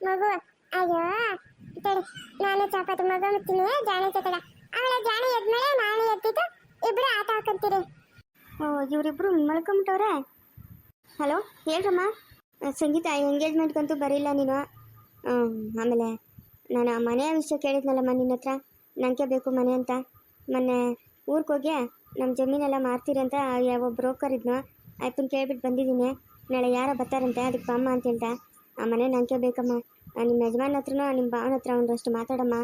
ಮಗು ಅಯ್ಯೋ ತಡಿ ನಾನು ಚಪಾತಿ ಮಗ ಮುತ್ತೀನಿ ಜಾಣಿ ಜೊತೆಗ ಅವಳ ಜಾಣಿ ಎದ್ಮೇಲೆ ನಾನು ಎದ್ದಿದ್ದು ಇಬ್ರು ಆಟ ಹಾಕಂತೀರಿ. ಓ ಇವರಿಬ್ರು ಮಲ್ಕೊಂಬಿಟ್ಟವ್ರೆ. ಹಲೋ ಹೇಳ್ರಮ್ಮ. ಸಂಗೀತ ಎಂಗೇಜ್ಮೆಂಟ್ಗಂತೂ ಬರೀಲ್ಲ ನೀನು. ಆಮೇಲೆ ನಾನು ಮನೆಯ ವಿಷಯ ಕೇಳಿದ್ನಲ್ಲಮ್ಮ ನಿನ್ನ ಹತ್ರ, ನನಗೆ ಬೇಕು ಮನೆ ಅಂತ. ಮೊನ್ನೆ ಊರಿಗೆ ಹೋಗಿ ನಮ್ಮ ಜಮೀನೆಲ್ಲ ಮಾರ್ತೀರಿ ಅಂತ ಯಾವ ಬ್ರೋಕರ್ ಇದ್ನೋ ಆಯ್ತನ್ನು ಕೇಳ್ಬಿಟ್ಟು ಬಂದಿದ್ದೀನಿ. ನಾಳೆ ಯಾರೋ ಬರ್ತಾರಂತೆ, ಅದಕ್ಕೆ ಬಾಮ್ಮ ಅಂತ ಹೇಳ್ದೆ. ಆ ಮನೆ ನನಗೆ ಬೇಕಮ್ಮ. ನಿಮ್ಮ ಯಜಮಾನ ಹತ್ರನೋ ನಿಮ್ಮ ಭಾವನ ಹತ್ರ ಒಂದಷ್ಟು ಮಾತಾಡಮ್ಮ.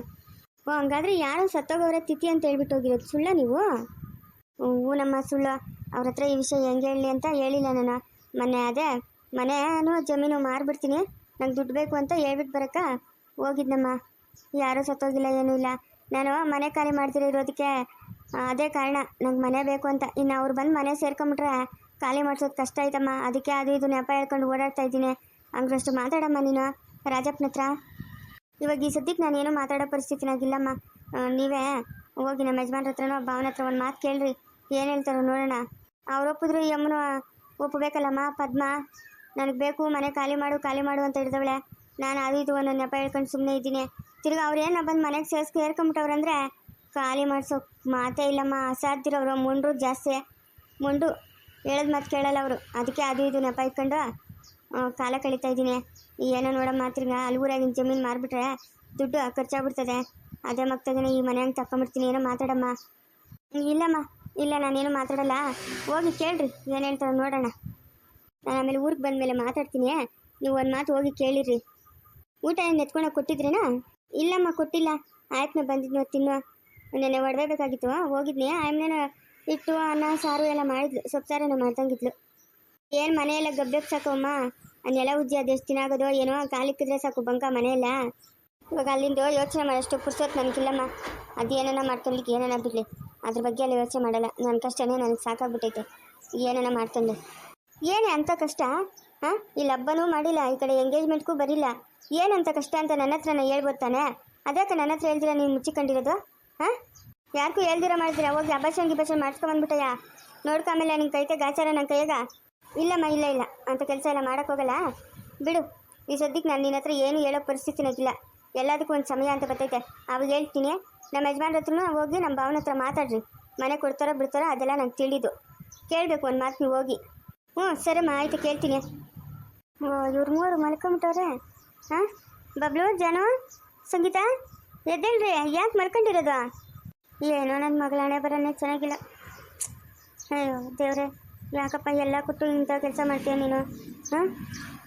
ಓ ಹಂಗಾದ್ರೆ ಯಾರೋ ಸತ್ತೋಗವ್ರೆ ತಿಥಿ ಅಂತ ಹೇಳ್ಬಿಟ್ಟು ಹೋಗಿರೋದು ಸುಳ್ಳ ನೀವು? ಹ್ಞೂ ನಮ್ಮ ಸುಳ್ಳು. ಅವ್ರ ಹತ್ರ ಈ ವಿಷಯ ಹೆಂಗೆ ಹೇಳಲಿ ಅಂತ ಹೇಳಿಲ್ಲ ನಾನು. ಮೊನ್ನೆ ಅದೇ ಮನೆನೂ ಜಮೀನು ಮಾರ್ಬಿಡ್ತೀನಿ, ನಂಗೆ ದುಡ್ಡು ಬೇಕು ಅಂತ ಹೇಳ್ಬಿಟ್ಟು ಬರೋಕ್ಕೆ ಹೋಗಿದ್ನಮ್ಮ. ಯಾರೂ ಸತ್ತೋಗಿಲ್ಲ, ಏನೂ ಇಲ್ಲ. ನಾನು ಮನೆ ಖಾಲಿ ಮಾಡ್ತಿರೋ ಇರೋದಕ್ಕೆ ಅದೇ ಕಾರಣ, ನಂಗೆ ಮನೆ ಬೇಕು ಅಂತ. ಇನ್ನು ಅವ್ರು ಬಂದು ಮನೆ ಸೇರ್ಕೊಂಬಿಟ್ರೆ ಖಾಲಿ ಮಾಡಿಸೋದು ಕಷ್ಟ ಆಯ್ತಮ್ಮ. ಅದಕ್ಕೆ ಅದು ಇದು ನೆಪ ಹೇಳ್ಕೊಂಡು ಓಡಾಡ್ತಾ ಇದ್ದೀನಿ. ಹಂಗಷ್ಟು ಮಾತಾಡಮ್ಮ ನೀನು ರಾಜಪ್ಪನ ಹತ್ರ. ಇವಾಗ ಈ ಸದ್ಯಕ್ಕೆ ನಾನೇನು ಮಾತಾಡೋ ಪರಿಸ್ಥಿತಿನಾಗಿಲ್ಲಮ್ಮ. ನೀವೇ ಹೋಗಿ ನಮ್ಮ ಯಜಮಾನ್ರ ಹತ್ರನೋ ಭಾವನ ಹತ್ರ ಒಂದು ಮಾತು ಕೇಳ್ರಿ, ಏನು ಹೇಳ್ತಾರೋ ನೋಡೋಣ. ಅವ್ರು ಒಪ್ಪಿದ್ರು ಈ ಅಮ್ಮನು ಒಪ್ಪಬೇಕಲ್ಲಮ್ಮ. ಪದ್ಮ ನನಗೆ ಬೇಕು ಮನೆ ಖಾಲಿ ಮಾಡು ಅಂತ ಹಿಡ್ದವಳೆ. ನಾನು ಅದು ಇದು ಒಂದು ನೆಪ ಹೇಳ್ಕೊಂಡು ಸುಮ್ಮನೆ ಇದ್ದೀನಿ. ತಿರ್ಗಿ ಅವ್ರೇನು ಬಂದು ಮನೆಗೆ ಸೇರ್ಕೊಂಬಿಟ್ಟವ್ರಂದ್ರೆ ಖಾಲಿ ಮಾಡಿಸೋ ಮಾತೇ ಇಲ್ಲಮ್ಮ. ಅಸಾಧ್ಯರವರು ಮುಂಡ್ರು ಜಾಸ್ತಿ, ಮುಂಡು ಹೇಳೋದು ಮಾತು ಕೇಳಲ್ಲ ಅವರು. ಅದಕ್ಕೆ ಅದು ಇದು ನೆಪ ಇಟ್ಕೊಂಡು ಕಾಲ ಕಳೀತಾ ಇದ್ದೀನಿ. ಏನೋ ನೋಡಮ್ಮ, ತಿರ್ಗ ಅಲ್ಗೂರಾಗಿನ ಜಮೀನು ಮಾರಿಬಿಟ್ರೆ ದುಡ್ಡು ಖರ್ಚಾಗ್ಬಿಡ್ತದೆ. ಅದೇ ಮಗ್ತಾಗೇ ಈ ಮನೆ ಹಂಗೆ ತಗೊಂಬಿಡ್ತೀನಿ. ಏನೋ ಮಾತಾಡಮ್ಮ. ಇಲ್ಲಮ್ಮ, ಇಲ್ಲ ನಾನೇನು ಮಾತಾಡಲ್ಲ. ಹೋಗಿ ಕೇಳ್ರಿ ಏನು ಹೇಳ್ತಾರೋ ನೋಡೋಣ. ನಾನು ಆಮೇಲೆ ಊರಿಗೆ ಬಂದಮೇಲೆ ಮಾತಾಡ್ತೀನಿ. ನೀವು ಒಂದು ಮಾತು ಹೋಗಿ ಕೇಳಿರಿ. ಊಟ ಏನು ಎತ್ಕೊಂಡೋಗಿ ಕೊಟ್ಟಿದ್ರೇನಾ? ಇಲ್ಲಮ್ಮ ಕೊಟ್ಟಿಲ್ಲ. ಆಯ್ತನ ಬಂದಿದ್ನೋ ತಿನ್ನೋ. ನೆನ್ನೆ ಒಡವೇಬೇಕಾಗಿತ್ತು, ಹೋಗಿದ್ನಿ. ಆಯ್ಮನೇನ ಇಟ್ಟು ಅನ್ನ ಸಾರು ಎಲ್ಲ ಮಾಡಿದ್ಲು, ಸೊಪ್ಪು ಸಾರೇನೋ ಮಾಡ್ದಂಗಿದ್ಲು. ಏನು ಮನೆಯೆಲ್ಲ ಗಬ್ಬೆಗೆ ಸಾಕಮ್ಮ. ನೆಲ ಉಜ್ಜಿ ಅದೆಷ್ಟು ದಿನ ಆಗೋದೋ ಏನೋ, ಕಾಲಿಕ್ಕಿದ್ರೆ ಸಾಕು ಬಂಕ ಮನೆಯೆಲ್ಲ. ಇವಾಗ ಅಲ್ಲಿಂದ ಯೋಚನೆ ಮಾಡೋಷ್ಟು ಪುರ್ಸೋತ್ ನನಗಿಲ್ಲಮ್ಮ. ಅದು ಏನಾನ ಮಾಡ್ಕೊಳ್ಲಿಕ್ಕೆ ಏನಾನ ಬಿಡಲಿ, ಅದ್ರ ಬಗ್ಗೆ ಎಲ್ಲ ಯೋಚನೆ ಮಾಡಲ್ಲ. ನನ್ನ ಕಷ್ಟನೇ ನನಗೆ ಸಾಕಾಗ್ಬಿಟ್ಟೈತೆ. ಏನಾನ ಮಾಡ್ಕೊಂಡೆ ಏನೇ ಅಂಥ ಕಷ್ಟ? ಹಾಂ, ಇಲ್ಲಿ ಹಬ್ಬನೂ ಮಾಡಿಲ್ಲ, ಈ ಕಡೆ ಎಂಗೇಜ್ಮೆಂಟ್ಗೂ ಬರಿಲ್ಲ. ಏನಂತ ಕಷ್ಟ ಅಂತ ನನ್ನ ಹತ್ರ ನಾನು ಹೇಳ್ಬೋದು ತಾನೆ? ಅದಕ್ಕೆ ನನ್ನ ಹತ್ರ ಹೇಳ್ದಿರ ನೀವು ಮುಚ್ಚಿಕೊಂಡಿರೋದು? ಹಾಂ, ಯಾರಿಗೂ ಹೇಳ್ದಿರ ಮಾಡಿದ್ರೆ ಹೋಗಿ ಗಿಬಾಷನ್ ಮಾಡಿಸ್ಕೊಂಬಂದ್ಬಿಟ್ಟಯ್ಯ. ನೋಡ್ಕೊಂಮೇಲೆ ನಿನ್ನ ಕೈತೆ ಗಾಚಾರ ನನ್ನ ಕೈಯಾಗ? ಇಲ್ಲಮ್ಮ, ಇಲ್ಲ ಅಂಥ ಕೆಲಸ ಎಲ್ಲ ಮಾಡೋಕ್ಕೋಗಲ್ಲ ಬಿಡು. ಈ ಸದ್ಯಕ್ಕೆ ನಾನು ನಿನ್ನ ಹತ್ರ ಏನು ಹೇಳೋ ಪರಿಸ್ಥಿತಿನಾಗಿಲ್ಲ. ಎಲ್ಲದಕ್ಕೂ ಒಂದು ಸಮಯ ಅಂತ ಬರ್ತೈತೆ, ಅವಾಗ ಹೇಳ್ತೀನಿ. ನಮ್ಮ ಯಜಮಾನ್ರ ಹತ್ರನೂ ಹೋಗಿ ನಮ್ಮ ಭಾವನ ಹತ್ರ ಮಾತಾಡ್ರಿ. ಮನೆ ಕೊಡ್ತಾರೋ ಬಿಡ್ತಾರೋ ಅದೆಲ್ಲ ನಂಗೆ ತಿಳಿದು ಕೇಳಬೇಕು ಒಂದು ಮಾತು ನೀವು ಹೋಗಿ. ಹ್ಞೂ ಸರಮ್ಮ, ಆಯಿತು ಕೇಳ್ತೀನಿ. ಓ ಇವ್ರು ಮೂವರು ಮಲ್ಕೊಂಬಿಟ್ಟವ್ರೆ. ಹಾಂ, ಬಬ್ಲು, ಜಾನು, ಸಂಗೀತ ಎದ್ದೇಳ್ರಿ. ಯಾಕೆ ಮಲ್ಕೊಂಡಿರೋದು? ಏನೋ ನನ್ನ ಮಗಳ ಹಣೆ ಬರೋನೇ ಚೆನ್ನಾಗಿಲ್ಲ. ಅಯ್ಯೋ ದೇವ್ರೆ, ಯಾಕಪ್ಪ ಎಲ್ಲ ಕೊಟ್ಟು ಇಂಥ ಕೆಲಸ ಮಾಡ್ತೀಯ ನೀನು? ಹಾಂ,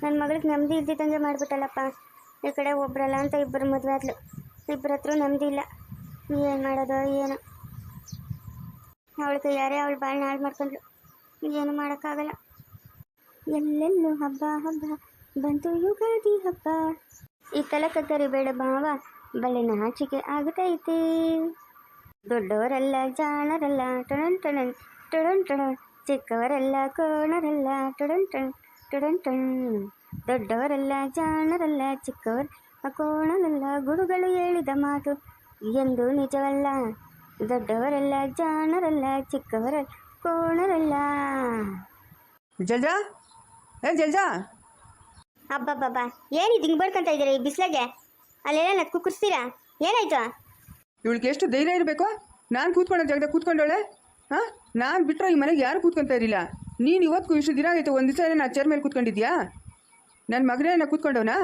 ನನ್ನ ಮಗಳಿಗೆ ನೆಮ್ಮದಿ ಇದ್ದಿದ್ದಂಗೆ ಮಾಡಿಬಿಟ್ಟಲ್ಲಪ್ಪ. ಈ ಕಡೆ ಒಬ್ಬರಲ್ಲ ಅಂತ ಇಬ್ಬರು ಮದುವೆ ಆದ್ಲು, ಇಬ್ಬರ ಹತ್ರ ನೆಮ್ಮದಿ ಇಲ್ಲ. ಏನು ಮಾಡೋದು ಏನೋ. ಅವಳಿಗೆ ಯಾರೇ ಅವಳು ಭಾಳ ನಾಳು ಮಾಡ್ಕೊಂಡ್ಲು. ಏನು ಮಾಡೋಕ್ಕಾಗಲ್ಲ. ಎಲ್ಲೆಲ್ಲೂ ಹಬ್ಬ ಹಬ್ಬ ಬಂತು ಯುಗಾದಿ ಹಬ್ಬ. ಈ ತಲಕತ್ತರಿ ಬೇಡ ಭಾವ, ಬಲೆ ನಾಚಿಕೆ ಆಗತೈತಿ. ದೊಡ್ಡವರೆಲ್ಲ ಜಾಣರಲ್ಲ, ಟಣನ್ ಟಣನ್ ಟಣನ್ ಟಣನ್. ಚಿಕ್ಕವರೆಲ್ಲ ಕೋಣರಲ್ಲ, ಟಣನ್ ಟಣ್ ಟಣನ್ ಟಣ್. ದೊಡ್ಡವರೆಲ್ಲ ಜಾಣರಲ್ಲ, ಚಿಕ್ಕವರ ಕೋಣರಲ್ಲ. ಗುರುಗಳು ಹೇಳಿದ ಮಾತು ಎಂದು ನಿಜವಲ್ಲ. ದೊಡ್ಡವರಲ್ಲ ಜಾಣರಲ್ಲ ಚಿಕ್ಕವರಲ್ಲ ಕೋಣರಲ್ಲ. ಜಲ್ಜಾ ಜಲ್ಜಾ ಅಬ್ಬಬ್ಬಬ್ಬ ಏನಿದು ಹಿಂಗೆ ಬಡ್ಕೊಂತ ಇದ್ದೀರಾ ಈ ಬಿಸಿಲಾಗೆ? ಅಲ್ಲೆಲ್ಲ ಕುಕ್ಕರ್ಸ್ತೀರಾ? ಏನಾಯ್ತು? ಇವಳಿಗೆ ಎಷ್ಟು ಧೈರ್ಯ ಇರಬೇಕು? ನಾನು ಕೂತ್ಕೊಳ್ಳೋ ಜಾಗದಾಗ ಕೂತ್ಕೊಂಡವಳೆ. ಹಾಂ, ನಾನು ಬಿಟ್ಟರೆ ಈ ಮನೆಗೆ ಯಾರು ಕೂತ್ಕೊಂತ ಇರಲಿಲ್ಲ. ನೀನು ಇವತ್ತಿಗೂ ಇಷ್ಟು ದಿನ ಆಯಿತು, ಒಂದು ದಿವಸ ನಾನು ಚೇರ್ ಮೇಲೆ ಕೂತ್ಕೊಂಡಿದ್ಯಾ? ನನ್ನ ಮಗನೇ ನಾ ಕೂತ್ಕೊಂಡವನಾ?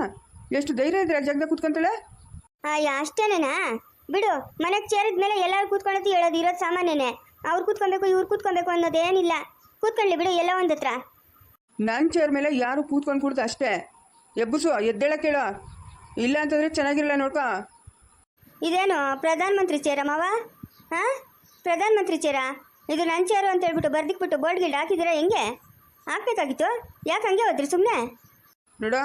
ಎಷ್ಟು ಧೈರ್ಯ ಇದ್ರೆ ಆ ಜಾಗದಾಗ ಕೂತ್ಕೊಂತಾಳೆ? ಅಯ್ಯ ಅಷ್ಟೇನೇನಾ? ಬಿಡು, ಮನೆಗೆ ಚೇರಿದ ಮೇಲೆ ಎಲ್ಲರೂ ಕೂತ್ಕೊಳ್ಳೋದು ಹೇಳೋದು ಇರೋದು ಸಾಮಾನ್ಯನೇ. ಅವ್ರು ಕೂತ್ಕೊಬೇಕು ಇವ್ರು ಕೂತ್ಕೊಬೇಕು ಅನ್ನೋದೇನಿಲ್ಲ. ಕೂತ್ಕೊಳ್ಳಿ ಬಿಡು ಎಲ್ಲ ಒಂದ್ ಹತ್ರ. ನನ್ನ ಚೇರ್ ಮೇಲೆ ಯಾರು ಕೂತ್ಕೊಂಡು ಕೊಡ್ತು ಅಷ್ಟೇ. ಎಬ್ಬಸು, ಎದ್ದೇಳ ಕೇಳೋ, ಇಲ್ಲ ಅಂತಂದರೆ ಚೆನ್ನಾಗಿರಲ್ಲ ನೋಡ್ಕೊ. ಇದೇನು ಪ್ರಧಾನಮಂತ್ರಿ ಚೇರ ಮಾವ? ಹಾಂ, ಪ್ರಧಾನಮಂತ್ರಿ ಚೇರ? ಇದು ನನ್ನ ಚೇರು ಅಂತ ಹೇಳ್ಬಿಟ್ಟು ಬರ್ದಿಕ್ಬಿಟ್ಟು ಬೋರ್ಡ್ ಗಿಲ್ಡ್ ಹಾಕಿದ್ದೀರಾ? ಹೆಂಗೆ ಹಾಕ್ಬೇಕಾಗಿತ್ತು? ಯಾಕೆ ಹಂಗೆ ಹೋದ್ರಿ ಸುಮ್ಮನೆ? ನೋಡೋ,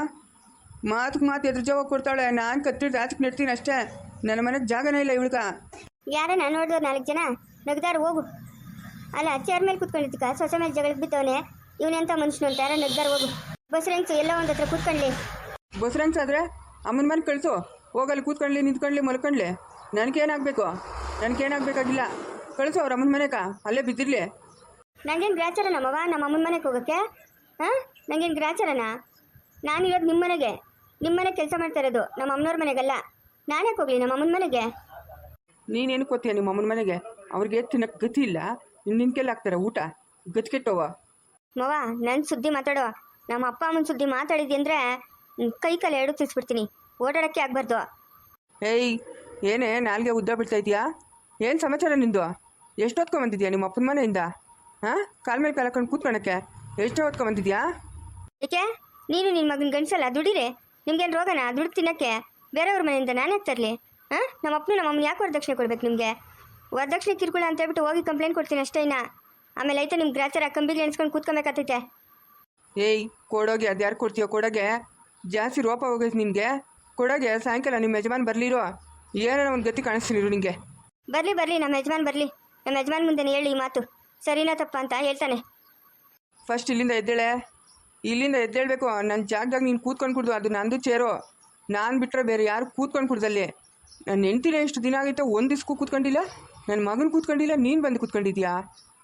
ಮಾತಿಗೆ ಮಾತು ಎದುರು ಜವಾಬ್ ಕೊಡ್ತಾಳೆ. ನಾನು ಕತ್ತಿಟ್ಟು ಆಚಕ್ಕೆ ನೆಡ್ತೀನಿ ಅಷ್ಟೇ. ನನ್ನ ಮನೆಗೆ ಜಾಗನೇ ಇಲ್ಲ ಇವಳ್ಕ. ಯಾರನ್ನ ನೋಡಿದ್ರು 4 ಜನ ನಗ್ದಾರು ಹೋಗು. ಅಲ್ಲ, ಚೇರ್ ಮೇಲೆ ಕೂತ್ಕೊಂಡಿದ್ದಕ್ಕ ಸೊಸೆ ಮೇಲೆ ಜಗಳಕ್ಕೆ ಬಿತ್ತವನೆ ಇವನೆಂತ ಮನುಷ್ಯನು ಅಂತ ಯಾರ ನಗ್ದಾರು ಹೋಗು. ಬಸ್ರೆಂಗ್ಸು ಎಲ್ಲ ಒಂದು ಹತ್ರ ಕೂತ್ಕೊಳ್ಳಿ. ಬಸ್ರಂಗ್ಸ್ ಆದರೆ ಅಮ್ಮನ ಮನೆ ಕಳಿಸು. ಹೋಗಲ್ಲಿ ಕೂತ್ಕೊಳ್ಳಿ, ನಿಂತ್ಕೊಳ್ಳಿ, ಮಲ್ಕೊಳ್ಳಿ. ನನಗೇನಾಗಬೇಕು? ನನಗೇನಾಗಬೇಕಾಗಿಲ್ಲ. ಕಳಿಸು ಅವ್ರ ಅಮ್ಮನ ಮನೆಗ, ಅಲ್ಲೇ ಬಿದ್ದಿರಲಿ. ನಂಗೇನು ಗ್ರಾಚಾರ ನಮ್ಮವ ನಮ್ಮ ಅಮ್ಮನ ಮನೆಗೆ ಹೋಗೋಕ್ಕೆ? ಹಾಂ, ನಂಗೇನು ಗ್ರಾಚಾರನ? ನಾನಿರೋದು ನಿಮ್ಮ ಮನೆಗೆ. ನಿಮ್ಮ ಮನೆಗೆ ಕೆಲಸ ಮಾಡ್ತಾ ಇರೋದು, ನಮ್ಮ ಅಮ್ಮನವ್ರ ಮನೆಗಲ್ಲ. ನಾನೇ ಹೋಗ್ಲಿ ನಮ್ಮ ಅಮ್ಮನ ಮನೆಗೆ? ನೀನೇನು ಕೂತೀಯ ನಿಮ್ಮ ಅಮ್ಮನ ಮನೆಗೆ? ಅವ್ರಿಗೆ ತಿನ್ನಕ್ಕೆ ಗತಿ ಇಲ್ಲ, ನಿನ್ನ ಕೆಲ್ಲ ಹಾಕ್ತಾರೆ ಊಟ. ಗತಿ ಕೆಟ್ಟವ ಮವ. ನನ್ನ ಸುದ್ದಿ ಮಾತಾಡೋ. ನಮ್ಮ ಅಪ್ಪ ಅಮ್ಮನ ಸುದ್ದಿ ಮಾತಾಡಿದ್ದಿ ಅಂದರೆ ಕೈ ಕಾಲು ಎರಡು ತಿರ್ಸ್ಬಿಡ್ತೀನಿ. ಓಡಾಡೋಕ್ಕೆ ಆಗಬಾರ್ದು. ಏಯ್, ಏನೇ ನಾಲ್ಗೆ ಉದ್ದ ಬಿಡ್ತಾ ಇದೆಯಾ? ಏನು ಸಮಾಚಾರ ನಿಂದು? ಎಷ್ಟು ಹೊತ್ಕೊಂಬಂದಿದ್ಯಾ ನಿಮ್ಮ ಅಪ್ಪನ ಮನೆಯಿಂದ? ಹಾಂ, ಕಾಲ ಮೇಲೆ ಕಾಲ ಹಾಕೊಂಡು ಕೂತ್ಕೊಳಕ್ಕೆ ಎಷ್ಟು ಹೊತ್ಕೊಂಬಂದಿದ್ಯಾ? ಏಕೆ ನೀನು ನಿನ್ನ ಮಗನ ಗಂಡಸಲ್ಲ? ದುಡೀರಿ. ನಿಮ್ಗೇನು ರೋಗನ ದುಡ್ಡು ತಿನ್ನೋಕ್ಕೆ? ಬೇರೆಯವ್ರ ಮನೆಯಿಂದ ನಾನೇ ತರಲಿ? ಹಾಂ, ನಮ್ಮ ಅಪ್ಪನ ನಮ್ಮ ಅಮ್ಮನ ಯಾಕೆ ವರದಕ್ಷಿಣೆ ಕೊಡ್ಬೇಕು ನಿಮಗೆ? ವರದಕ್ಷಿಣೆ ಕಿರ್ಕೊಳ್ಳ ಅಂತ ಹೇಳ್ಬಿಟ್ಟು ಹೋಗಿ ಕಂಪ್ಲೇಂಟ್ ಕೊಡ್ತೀನಿ ಅಷ್ಟೇ. ಇನ್ನ ಆಮೇಲೆ ಐತೆ ನಿಮ್ಮ ಗ್ರಾಚಾರ ಕಂಬಿಗೆ ಎಣಿಸ್ಕೊಂಡು ಕೂತ್ಕೊಬೇಕಾಗ್ತೈತೆ. ಏಯ್, ಕೊಡೋಗೆ ಅದು ಯಾರು ಕೊಡ್ತೀಯೋ? ಕೊಡೋಗೆ ಜಾಸ್ತಿ ರೋಪ ಹೋಗೈತೆ ನಿನಗೆ. ಕೊಡೋಗೆ ಸಾಯಂಕಾಲ ನಿಮ್ಮ ಯಜಮಾನ್ ಬರಲಿರೋ, ಏನೋ ಒಂದು ಗತಿ ಕಾಣಿಸ್ತೀನಿರು ನಿನಗೆ. ಬರಲಿ ನಮ್ಮ ಯಜಮಾನ್ ಬರಲಿ. ನಮ್ಮ ಯಜಮಾನ್ ಮುಂದೆ ಹೇಳಿ ಈ ಮಾತು ಸರಿನಾ ತಪ್ಪ ಅಂತ ಹೇಳ್ತಾನೆ. ಫಸ್ಟ್ ಇಲ್ಲಿಂದ ಎದ್ದೇಳೆ. ಇಲ್ಲಿಂದ ಎದ್ದೇಳಬೇಕು. ನನ್ನ ಜಾಗದಾಗ ನೀನು ಕೂತ್ಕೊಂಡು ಕುಡ್ದು, ಅದು ನಂದು ಚೇರು. ನಾನು ಬಿಟ್ಟರೆ ಬೇರೆ ಯಾರು ಕೂತ್ಕೊಂಡು ಕುಡ್ದಲ್ಲಿ. ನನ್ನ ಹೆಂಡ್ತಿನೇ ಎಷ್ಟು ದಿನ ಆಗೈತೆ, ಒಂದು ದಿವ್ಸಕ್ಕೂ ಕೂತ್ಕೊಂಡಿಲ್ಲ. ನನ್ನ ಮಗನ ಕೂತ್ಕೊಂಡಿಲ್ಲ, ನೀನು ಬಂದು ಕೂತ್ಕೊಂಡಿದ್ಯಾ?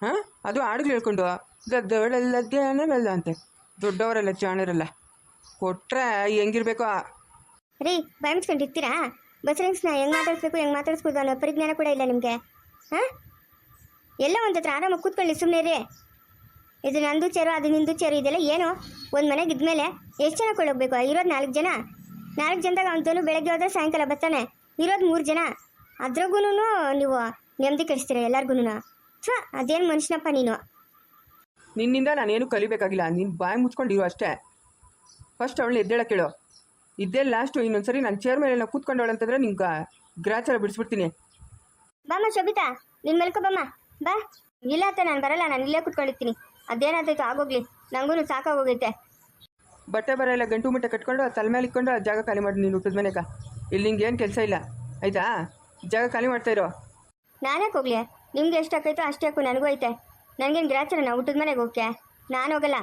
ಹಾಂ, ಅದು ಹಾಡುಗಳು ಹೇಳ್ಕೊಂಡು ದೊಡ್ಡವಳೆಲ್ಲ ಧ್ಯಾನವಲ್ಲ ಅಂತೆ. ದೊಡ್ಡವರೆಲ್ಲ ಜಾಣರಲ್ಲ. ಕೊಟ್ಟರೆ ಹೆಂಗಿರ್ಬೇಕೋ. ರೀ, ಬಾಯ್ ಮುಚ್ಕೊಂಡಿರ್ತೀರಾ? ಬಸ್ರೆಂಗ್ಸ್ನ ಹೆಂಗೆ ಮಾತಾಡಿಸ್ಬೇಕು ಹೆಂಗೆ ಮಾತಾಡಿಸ್ಬೋದು ಅನ್ನೋ ಪರಿಜ್ಞಾನ ಕೂಡ ಇಲ್ಲ ನಿಮಗೆ. ಹಾಂ, ಎಲ್ಲ ಒಂದು ಹತ್ರ ಆರಾಮಾಗಿ ಕೂತ್ಕೊಳ್ಳಿ ಸುಮ್ಮನೆ ರೀ. ಇದು ನಂದು ಚೇರು, ಅದು ನಿಂದು ಚೇರು, ಇದೆಲ್ಲ ಏನು? ಒಂದು ಮನೆಗೆ ಇದ್ಮೇಲೆ ಎಷ್ಟು ಜನ ಕೊಳ್ಳೋಗ್ಬೇಕು? ಇರೋದು 4 ಜನ. 4 ಜನದಾಗ ಅವನು ಬೆಳಗ್ಗೆ ಹೋದ್ರೆ ಸಾಯಂಕಾಲ ಬರ್ತಾನೆ. ಇರೋದು 3 ಜನ. ಅದ್ರಾಗೂ ನೀವು ನೆಮ್ಮದಿ ಕೆಡಿಸ್ತೀರ ಎಲ್ಲರಿಗೂ. ಅದೇನು ಮನುಷ್ಯನಪ್ಪ ನೀನು? ನಿನ್ನಿಂದ ನಾನೇನು ಕಲಿಬೇಕಾಗಿಲ್ಲ. ನೀನು ಬಾಯಿ ಮುಚ್ಕೊಂಡಿರೋ ಅಷ್ಟೇ. ಫಸ್ಟ್ ಅವಳನ್ನ ಎದ್ದೇಳ ಕೇಳು. ಇದ್ದೇ ಲಾಸ್ಟು. ಇನ್ನೊಂದ್ಸರಿ ನನ್ನ ಚೇರ್ ಮೇಲೆ ಕೂತ್ಕೊಂಡವಳು ಅಂತಂದರೆ ನಿಮ್ಗೆ ಗ್ರಾಚಾರ ಬಿಡಿಸ್ಬಿಡ್ತೀನಿ. ಬಾಮ್ಮ ಶೋಭಿತಾ, ನಿನ್ನ ಮೆಲ್ಕೊ ಬಾಮ್ಮ ಬಾ. ಇಲ್ಲ ಅತ್ತೆ, ನಾನು ಬರಲ್ಲ, ನಾನು ಇಲ್ಲೇ ಕೂತ್ಕೊಂಡಿರ್ತೀನಿ. ಅದೇನಾಗ್ತೈತೋ ಆಗೋಗ್ಲಿ, ನನಗೂ ಸಾಕಾಗೋಗೈತೆ. ಬಟ್ಟೆ ಬರ ಎಲ್ಲ ಗಂಟು ಮುಟ್ಟೆ ಕಟ್ಕೊಂಡು ತಲೆ ಮೇಲೆ ಇಟ್ಕೊಂಡು ಆ ಜಾಗ ಖಾಲಿ ಮಾಡಿ ನೀನು ಊಟದ ಮನೆಗೆ. ಇಲ್ಲಿ ನಿಂಗೆ ಏನು ಕೆಲಸ ಇಲ್ಲ ಆಯಿತಾ? ಜಾಗ ಖಾಲಿ ಮಾಡ್ತಾಯಿರೋ. ನಾನೇ ಹೋಗ್ಲಿ? ನಿಮ್ಗೆ ಎಷ್ಟು ಹಾಕೈತೋ ಅಷ್ಟೇ ಹಾಕು, ನನಗೂ ಐತೆ. ನನಗೇನು ಗ್ರಾಚಾರನ ಊಟದ ಮನೆಗೆ ಹೋಗಕ್ಕೆ? ನಾನು ಹೋಗಲ್ಲ.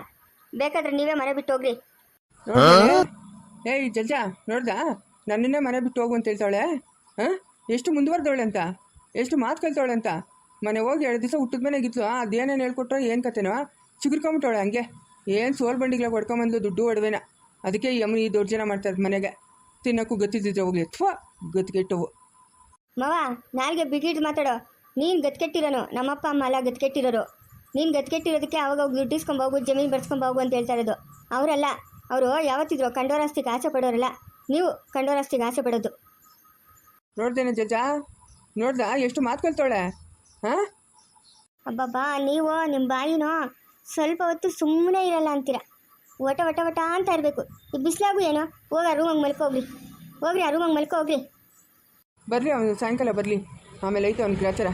ಬೇಕಾದ್ರೆ ನೀವೇ ಮನೆ ಬಿಟ್ಟು ಹೋಗ್ರಿ. ಏಯ್ ಜಲ್ಜಾ, ನೋಡ್ದಾ? ನನ್ನನ್ನೇ ಮನೆ ಬಿಟ್ಟು ಹೋಗು ಅಂತ ಹೇಳ್ತಾಳೆ. ಹಾಂ, ಎಷ್ಟು ಮುಂದುವರೆದವಳೆ ಅಂತ, ಎಷ್ಟು ಮಾತು ಕಲ್ತವಳೆ ಅಂತ. ಮನೆ ಹೋಗಿ 2 ದಿವಸ ಊಟದ ಮನೆಗಿತ್ತು. ಅದೇನೇನು ಹೇಳ್ಕೊಟ್ರೋ ಏನು ಕತೆನೋ ಚಿಗುರ್ಕೊಂಬಿಟ್ಟವಳೆ ಹಂಗೆ. ಏನು ಸೋಲ್ ಬಂಡಿಗ್ಲಾಗ ಹೊಡ್ಕೊಂಬಂದು ದುಡ್ಡು ಒಡವೆನ. ಅದಕ್ಕೆ ಈ ಅಮ್ಮನ ಈ ದೊಡ್ಡ ಜನ ಮಾಡ್ತಾರೆ ಮನೆಗೆ. ತಿನ್ನೋಕ್ಕೂ ಗತ್ತಿದ್ದಿದ್ರೆ ಹೋಗ್ಲಿ. ಅಥವಾ ಗತ್ತಿಗೆಟ್ಟವು ಮವ. ನಾಲ್ಗೆ ಬಿಗಿಡ್ ಮಾತಾಡೋ. ನೀನು ಗತ್ಕೆಟ್ಟಿರೋನು, ನಮ್ಮಪ್ಪ ಅಮ್ಮ ಅಲ್ಲ ಗತ್ಕೆಟ್ಟಿರೋರು. ನೀನು ಗತ್ಕೆಟ್ಟಿರೋದಕ್ಕೆ ಅವಾಗ ಹೋಗಿ ದುಡ್ಡು ಇಸ್ಕೊಂಬೋಗು, ಜಮೀನು ಬರ್ಸ್ಕೊಂಬೋಗು ಅಂತ ಹೇಳ್ತಾ ಇರೋದು. ಅವರಲ್ಲ, ಅವರು ಯಾವತ್ತಿದ್ರು ಕಂಡೋರಾಸ್ತಿಗೆ ಆಸೆ ಪಡೋರಲ್ಲ. ನೀವು ಕಂಡೋರಾಸ್ತಿಗೆ ಆಸೆ ಪಡೋದು. ನೋಡ್ದೇನೆ ಜಜ್ಜಾ, ನೋಡ್ದಾ ಎಷ್ಟು ಮಾತು ಕಲ್ತವಳೆ? ಹಾಂ, ಅಬ್ಬಬ್ಬಾ, ನೀವು ನಿಮ್ಮ ಬಾಯಿನೋ ಸ್ವಲ್ಪ ಹೊತ್ತು ಸುಮ್ಮನೆ ಇರಲ್ಲ ಅಂತೀರ. ವಟ ವಟ ವಟ ಅಂತ ಇರಬೇಕು. ಈ ಬಿಸಿಲಾಗು ಏನೋ. ಹೋಗ ರೂಮಂಗೆ ಮಲ್ಕೋಗ್ರಿ. ಹೋಗ್ರಿ, ಆ ರೂಮಂಗೆ ಮಲ್ಕೋ ಹೋಗ್ರಿ. ಬರಲಿ ಅವನು ಸಾಯಂಕಾಲ ಬರಲಿ. ಆಮೇಲೆ ಐತೆ ಅವ್ನಿಗೆ ಗ್ರಾಚಾರ.